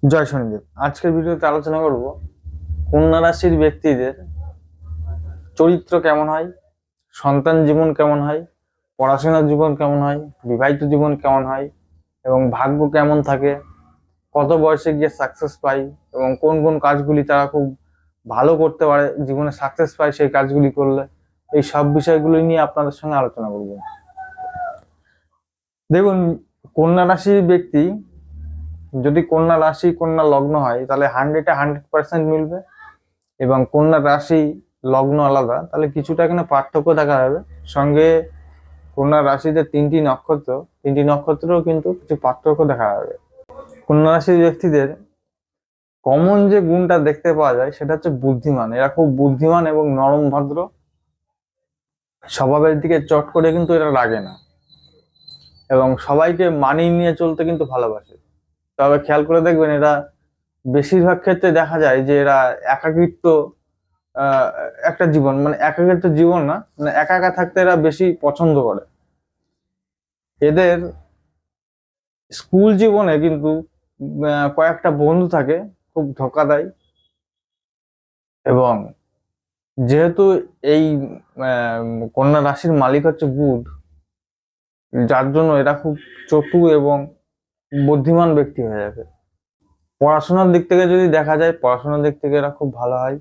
জয় শনিদেব। আজকের ভিডিওতে আলোচনা করব কন্যা রাশির ব্যক্তিদের চরিত্র কেমন হয়, সন্তান জীবন কেমন হয়, পড়াশোনার জীবন কেমন হয়, বিবাহিত জীবন কেমন হয় এবং ভাগ্য কেমন থাকে, কত বয়সে গিয়ে সাকসেস পায় এবং কোন কোন কাজগুলি তারা খুব ভালো করতে পারে, জীবনে সাকসেস পায় সেই কাজগুলি করলে। এই সব বিষয়গুলি নিয়ে আপনাদের সঙ্গে আলোচনা করব। দেখুন, কন্যা রাশির ব্যক্তি যদি কন্যা রাশি কন্যা লগ্ন হয় তাহলে 100% মিলবে, এবং কন্যা রাশি লগ্ন আলাদা তাহলে কিছুটা এখানে পার্থক্য দেখা যাবে। সঙ্গে কন্যা রাশিতে তিনটি নক্ষত্রেও কিন্তু কিছু পার্থক্য দেখা যাবে। কন্যা রাশির ব্যক্তিদের কমন যে গুণটা দেখতে পাওয়া যায় সেটা হচ্ছে বুদ্ধিমান। এরা খুব বুদ্ধিমান এবং নরম ভদ্র স্বভাবের দিকে, চট করে কিন্তু এরা লাগে না এবং সবাইকে মানিয়ে নিয়ে চলতে কিন্তু ভালোবাসে। তবে খেয়াল করে দেখবেন, এরা বেশিরভাগ ক্ষেত্রে দেখা যায় যে এরা একাকিত্ব আহ একটা জীবন, মানে একাকিত্ব জীবন না, মানে একা একা থাকতে এরা বেশি পছন্দ করে। এদের স্কুল জীবনে কিন্তু কয়েকটা বন্ধু থাকে, খুব ধোঁকা দেয়। এবং যেহেতু এই কন্যা রাশির মালিক হচ্ছে বুধ, যার জন্য এরা খুব চতুর এবং বুদ্ধিমান ব্যক্তি হয়ে যাবে। পড়াশোনার দিক থেকে যদি দেখা যায়, পড়াশোনার দিক থেকে এরা খুব ভালো হয়।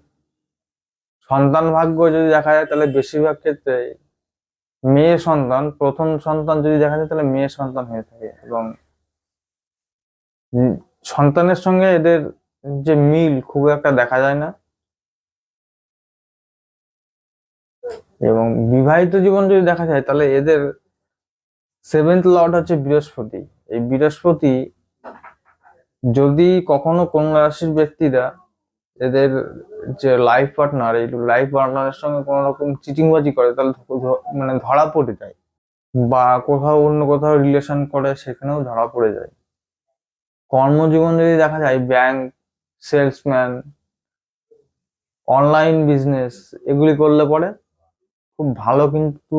সন্তান ভাগ্য যদি দেখা যায় তাহলে বেশিরভাগ ক্ষেত্রে মেয়ে সন্তান, প্রথম সন্তান যদি দেখা যায় তাহলে মেয়ে সন্তান হয়ে থাকে। এবং সন্তানের সঙ্গে এদের যে মিল খুব একটা দেখা যায় না। এবং বিবাহিত জীবন যদি দেখা যায় তাহলে এদের সেভেন্থ লর্ড হচ্ছে বৃহস্পতি। এই বৃহস্পতি যদি কখনো কোন রাশির ব্যক্তিরা এদের যে লাইফ পার্টনার, এই লাইফ পার্টনারের সঙ্গে কোনো রকম চিটিংবাজি করে তাহলে মানে ধরা পড়ে যায়, বা কোথাও অন্য কোথাও রিলেশন করে সেখানেও ধরা পড়ে যায়। কর্মজীবন যদি দেখা যায়, ব্যাংক, সেলসম্যান, অনলাইন বিজনেস এগুলি করলে পরে খুব ভালো কিন্তু